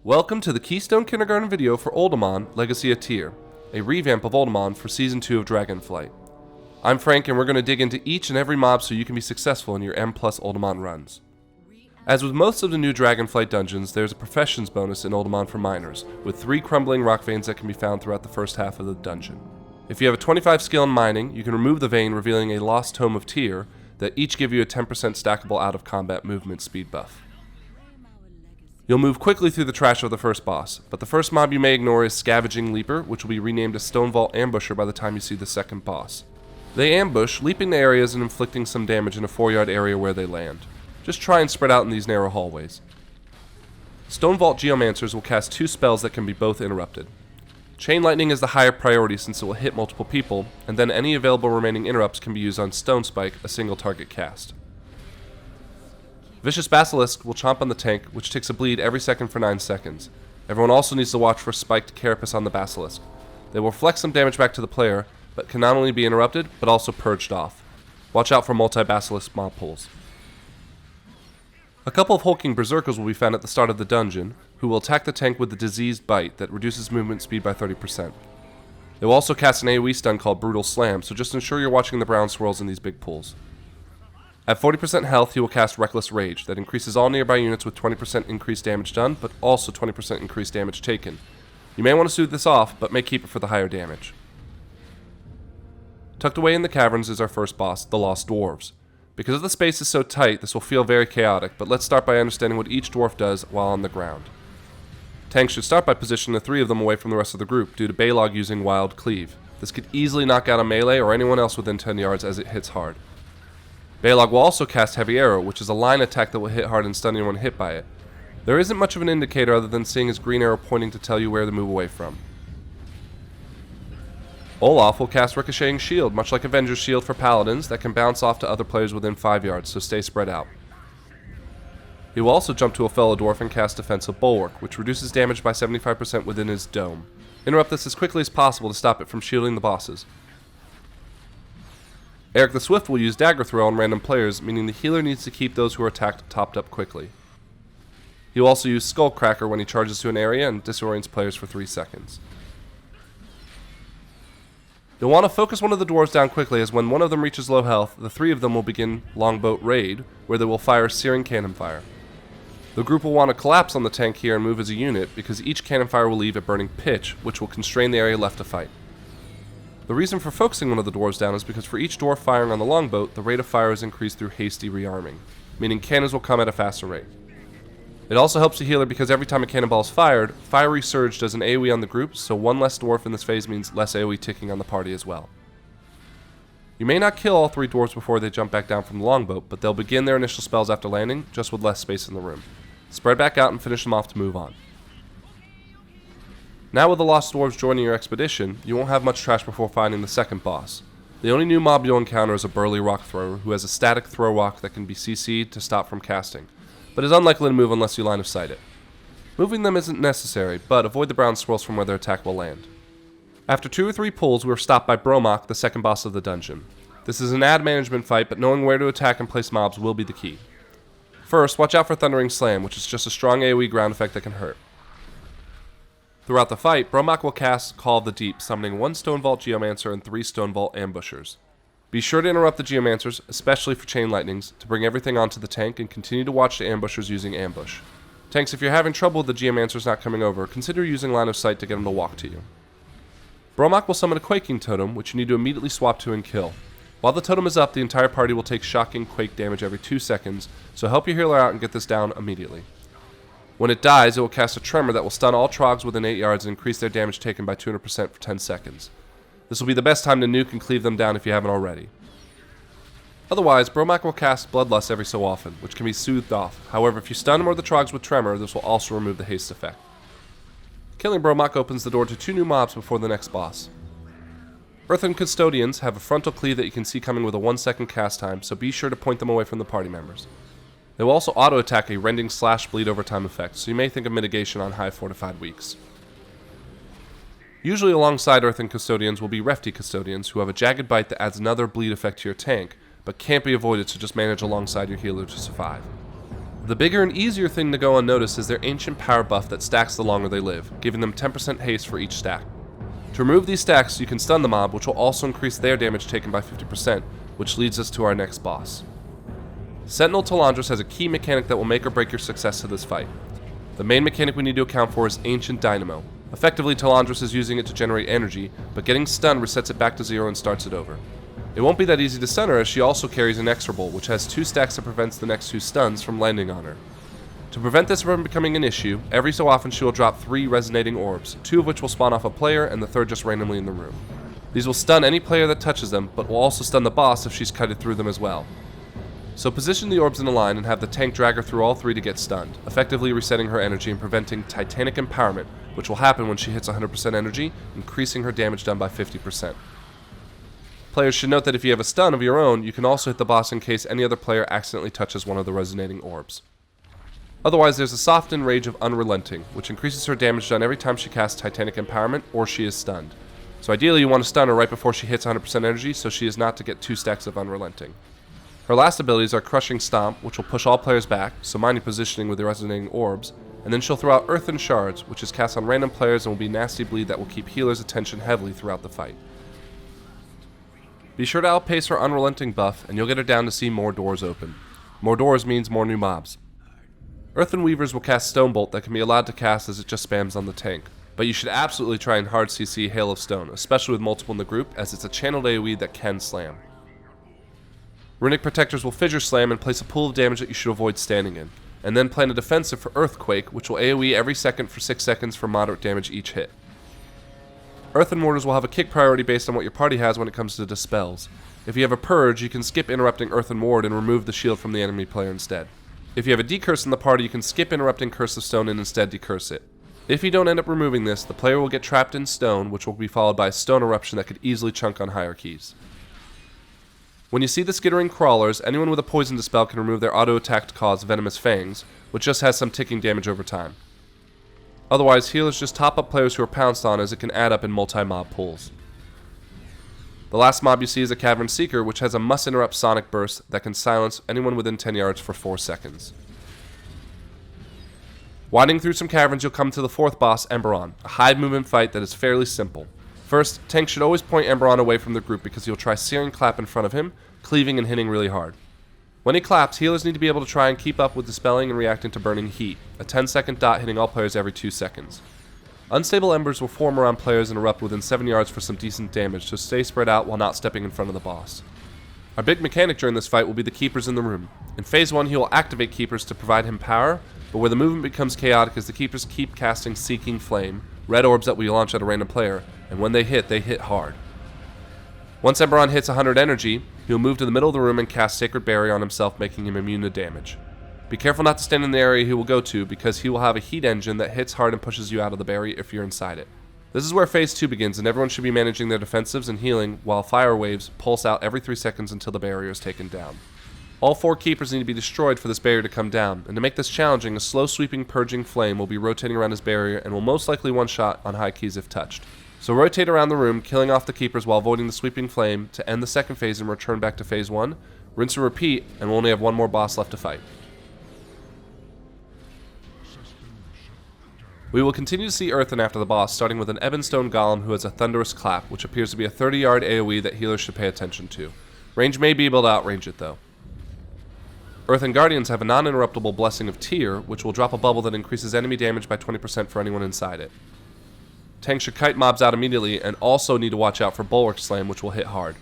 Welcome to the Keystone Kindergarten video for Uldaman, Legacy of Tyr, a revamp of Uldaman for Season 2 of Dragonflight. I'm Frank and we're going to dig into each and every mob so you can be successful in your M+ Uldaman runs. As with most of the new Dragonflight dungeons, there's a professions bonus in Uldaman for miners, with 3 crumbling rock veins that can be found throughout the first half of the dungeon. If you have a 25 skill in mining, you can remove the vein, revealing a Lost Tome of Tyr that each give you a 10% stackable out of combat movement speed buff. You'll move quickly through the trash of the first boss, but the first mob you may ignore is Scavenging Leaper, which will be renamed as Stone Vault Ambusher by the time you see the second boss. They ambush, leaping to areas and inflicting some damage in a 4-yard area where they land. Just try and spread out in these narrow hallways. Stone Vault Geomancers will cast 2 spells that can be both interrupted. Chain Lightning is the higher priority since it will hit multiple people, and then any available remaining interrupts can be used on Stone Spike, a single target cast. Vicious Basilisk will chomp on the tank, which takes a bleed every second for 9 seconds. Everyone also needs to watch for spiked carapace on the Basilisk. They will reflect some damage back to the player, but can not only be interrupted, but also purged off. Watch out for multi-Basilisk mob pools. A couple of hulking Berserkers will be found at the start of the dungeon, who will attack the tank with the Diseased Bite that reduces movement speed by 30%. They will also cast an AoE stun called Brutal Slam, so just ensure you're watching the brown swirls in these big pools. At 40% health, he will cast Reckless Rage, that increases all nearby units with 20% increased damage done, but also 20% increased damage taken. You may want to soothe this off, but may keep it for the higher damage. Tucked away in the caverns is our first boss, the Lost Dwarves. Because the space is so tight, this will feel very chaotic, but let's start by understanding what each dwarf does while on the ground. Tanks should start by positioning the 3 of them away from the rest of the group, due to Balog using Wild Cleave. This could easily knock out a melee or anyone else within 10 yards as it hits hard. Balog will also cast Heavy Arrow, which is a line attack that will hit hard and stun anyone hit by it. There isn't much of an indicator other than seeing his green arrow pointing to tell you where to move away from. Olaf will cast Ricocheting Shield, much like Avenger's Shield for Paladins, that can bounce off to other players within 5 yards, so stay spread out. He will also jump to a fellow dwarf and cast Defensive Bulwark, which reduces damage by 75% within his dome. Interrupt this as quickly as possible to stop it from shielding the bosses. Eric the Swift will use Dagger Throw on random players, meaning the healer needs to keep those who are attacked topped up quickly. He will also use Skull Cracker when he charges to an area and disorients players for 3 seconds. You'll want to focus one of the dwarves down quickly, as when one of them reaches low health, the 3 of them will begin Longboat Raid, where they will fire Searing Cannon Fire. The group will want to collapse on the tank here and move as a unit, because each cannon fire will leave a burning pitch, which will constrain the area left to fight. The reason for focusing one of the dwarves down is because for each dwarf firing on the longboat, the rate of fire is increased through hasty rearming, meaning cannons will come at a faster rate. It also helps the healer because every time a cannonball is fired, Fiery Surge does an AoE on the group, so one less dwarf in this phase means less AoE ticking on the party as well. You may not kill all 3 dwarves before they jump back down from the longboat, but they'll begin their initial spells after landing, just with less space in the room. Spread back out and finish them off to move on. Now with the Lost Dwarves joining your expedition, you won't have much trash before finding the second boss. The only new mob you'll encounter is a burly rock thrower who has a static throw rock that can be CC'd to stop from casting, but is unlikely to move unless you line of sight it. Moving them isn't necessary, but avoid the brown swirls from where their attack will land. After 2 or 3 pulls, we are stopped by Bromach, the second boss of the dungeon. This is an ad management fight, but knowing where to attack and place mobs will be the key. First, watch out for Thundering Slam, which is just a strong AoE ground effect that can hurt. Throughout the fight, Bromach will cast Call of the Deep, summoning 1 Stone Vault Geomancer and 3 Stone Vault Ambushers. Be sure to interrupt the Geomancers, especially for Chain Lightnings, to bring everything onto the tank and continue to watch the Ambushers using Ambush. Tanks, if you're having trouble with the Geomancers not coming over, consider using Line of Sight to get them to walk to you. Bromach will summon a Quaking Totem, which you need to immediately swap to and kill. While the totem is up, the entire party will take shocking quake damage every 2 seconds, so help your healer out and get this down immediately. When it dies, it will cast a Tremor that will stun all trogs within 8 yards and increase their damage taken by 200% for 10 seconds. This will be the best time to nuke and cleave them down if you haven't already. Otherwise, Bromach will cast Bloodlust every so often, which can be soothed off. However, if you stun more of the trogs with Tremor, this will also remove the haste effect. Killing Bromach opens the door to 2 new mobs before the next boss. Earthen Custodians have a frontal cleave that you can see coming with a 1-second cast time, so be sure to point them away from the party members. They will also auto-attack a Rending / Bleed over time effect, so you may think of mitigation on high fortified weeks. Usually alongside Earthen Custodians will be Refty Custodians, who have a Jagged Bite that adds another bleed effect to your tank, but can't be avoided, so just manage alongside your healer to survive. The bigger and easier thing to go unnoticed is their ancient power buff that stacks the longer they live, giving them 10% haste for each stack. To remove these stacks, you can stun the mob, which will also increase their damage taken by 50%, which leads us to our next boss. Sentinel Talondras has a key mechanic that will make or break your success to this fight. The main mechanic we need to account for is Ancient Dynamo. Effectively, Talondras is using it to generate energy, but getting stunned resets it back to 0 and starts it over. It won't be that easy to stun her, as she also carries Inexorable, which has 2 stacks that prevents the next 2 stuns from landing on her. To prevent this from becoming an issue, every so often she will drop 3 resonating orbs, 2 of which will spawn off a player and the third just randomly in the room. These will stun any player that touches them, but will also stun the boss if she's cutted through them as well. So position the orbs in a line and have the tank drag her through all 3 to get stunned, effectively resetting her energy and preventing Titanic Empowerment, which will happen when she hits 100% energy, increasing her damage done by 50%. Players should note that if you have a stun of your own, you can also hit the boss in case any other player accidentally touches one of the resonating orbs. Otherwise, there's a softened Rage of Unrelenting, which increases her damage done every time she casts Titanic Empowerment or she is stunned. So ideally you want to stun her right before she hits 100% energy so she is not to get 2 stacks of Unrelenting. Her last abilities are Crushing Stomp, which will push all players back, so mind your positioning with the resonating orbs, and then she'll throw out Earthen Shards, which is cast on random players and will be nasty bleed that will keep healers' attention heavily throughout the fight. Be sure to outpace her Unrelenting buff, and you'll get her down to see more doors open. More doors means more new mobs. Earthen Weavers will cast Stone Bolt that can be allowed to cast as it just spams on the tank, but you should absolutely try and hard CC Hail of Stone, especially with multiple in the group, as it's a channeled AoE that can slam. Runic Protectors will Fissure Slam and place a pool of damage that you should avoid standing in, and then plan a defensive for Earthquake, which will AoE every second for 6 seconds for moderate damage each hit. Earthen Mortars will have a kick priority based on what your party has when it comes to dispels. If you have a Purge, you can skip interrupting Earthen Ward and remove the shield from the enemy player instead. If you have a Decurse in the party, you can skip interrupting Curse of Stone and instead decurse it. If you don't end up removing this, the player will get trapped in stone, which will be followed by a Stone Eruption that could easily chunk on hierarchies. When you see the skittering crawlers, anyone with a poison dispel can remove their auto attack to cause Venomous Fangs, which just has some ticking damage over time. Otherwise, healers just top up players who are pounced on, as it can add up in multi-mob pools. The last mob you see is a Cavern Seeker, which has a Must Interrupt Sonic Burst that can silence anyone within 10 yards for 4 seconds. Winding through some caverns, you'll come to the 4th boss, Emberon, a high movement fight that is fairly simple. First, tanks should always point Emberon away from the group because he'll try Searing Clap in front of him, cleaving and hitting really hard. When he claps, healers need to be able to try and keep up with dispelling and reacting to Burning Heat, a 10-second dot hitting all players every 2 seconds. Unstable embers will form around players and erupt within 7 yards for some decent damage, so stay spread out while not stepping in front of the boss. Our big mechanic during this fight will be the Keepers in the room. In Phase 1, he will activate Keepers to provide him power, but where the movement becomes chaotic is the Keepers keep casting Seeking Flame, red orbs that we launch at a random player, and when they hit hard. Once Emberon hits 100 energy, he'll move to the middle of the room and cast Sacred Barrier on himself, making him immune to damage. Be careful not to stand in the area he will go to, because he will have a heat engine that hits hard and pushes you out of the barrier if you're inside it. This is where Phase 2 begins, and everyone should be managing their defensives and healing, while fire waves pulse out every 3 seconds until the barrier is taken down. All 4 keepers need to be destroyed for this barrier to come down, and to make this challenging, a slow sweeping purging flame will be rotating around his barrier and will most likely one-shot on high keys if touched. So rotate around the room, killing off the keepers while avoiding the sweeping flame to end the second phase and return back to Phase 1. Rinse and repeat, and we'll only have one more boss left to fight. We will continue to see Earthen after the boss, starting with an Ebonstone Golem who has a Thunderous Clap, which appears to be a 30-yard AoE that healers should pay attention to. Range may be able to outrange it though. Earthen Guardians have a non-interruptible Blessing of Tear, which will drop a bubble that increases enemy damage by 20% for anyone inside it. Tanks should kite mobs out immediately, and also need to watch out for Bulwark Slam, which will hit hard.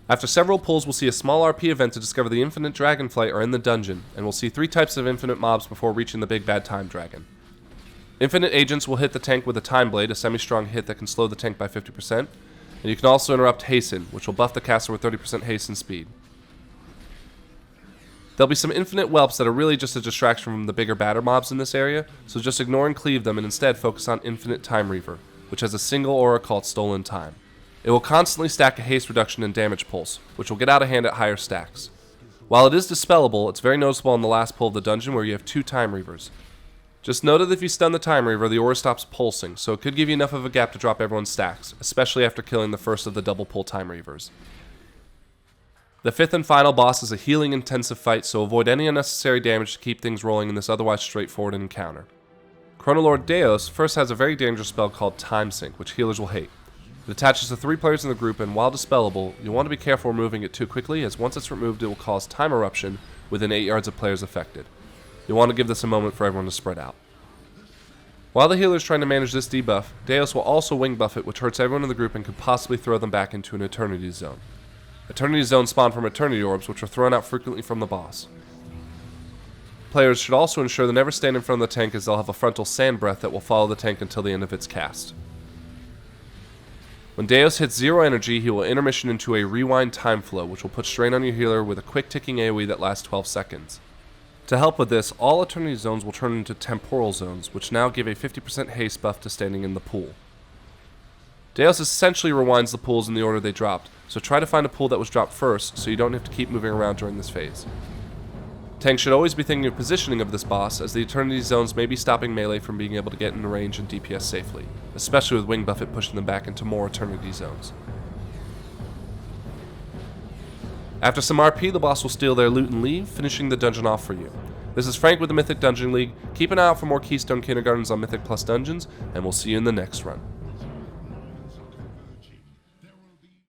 After several pulls, we'll see a small RP event to discover the Infinite Dragonflight are in the dungeon, and we'll see 3 types of infinite mobs before reaching the big bad Time Dragon. Infinite Agents will hit the tank with a Time Blade, a semi-strong hit that can slow the tank by 50%, and you can also interrupt Hasten, which will buff the caster with 30% haste and speed. There'll be some infinite whelps that are really just a distraction from the bigger, badder mobs in this area, so just ignore and cleave them and instead focus on Infinite Time Reaver, which has a single aura called Stolen Time. It will constantly stack a haste reduction and damage pulse, which will get out of hand at higher stacks. While it is dispellable, it's very noticeable in the last pull of the dungeon where you have 2 Time Reavers. Just note that if you stun the Time Reaver, the aura stops pulsing, so it could give you enough of a gap to drop everyone's stacks, especially after killing the first of the double pull Time Reavers. The fifth and final boss is a healing intensive fight, so avoid any unnecessary damage to keep things rolling in this otherwise straightforward encounter. Chrono-Lord Deios first has a very dangerous spell called Time Sink, which healers will hate. It attaches to 3 players in the group, and while dispellable, you'll want to be careful removing it too quickly, as once it's removed it will cause time eruption within 8 yards of players affected. You'll want to give this a moment for everyone to spread out. While the healer is trying to manage this debuff, Deios will also wing buff it, which hurts everyone in the group and could possibly throw them back into an Eternity Zone. Eternity Zones spawn from Eternity Orbs, which are thrown out frequently from the boss. Players should also ensure they never stand in front of the tank, as they'll have a frontal sand breath that will follow the tank until the end of its cast. When Deios hits 0 energy, he will intermission into a rewind time flow, which will put strain on your healer with a quick ticking AoE that lasts 12 seconds. To help with this, all Eternity Zones will turn into Temporal Zones, which now give a 50% haste buff to standing in the pool. Deios essentially rewinds the pools in the order they dropped, so try to find a pool that was dropped first so you don't have to keep moving around during this phase. Tanks should always be thinking of positioning of this boss, as the Eternity Zones may be stopping melee from being able to get into range and DPS safely, especially with Wing Buffet pushing them back into more Eternity Zones. After some RP, the boss will steal their loot and leave, finishing the dungeon off for you. This is Frank with the Mythic Dungeon League. Keep an eye out for more Keystone Kindergartens on Mythic Plus Dungeons, and we'll see you in the next run.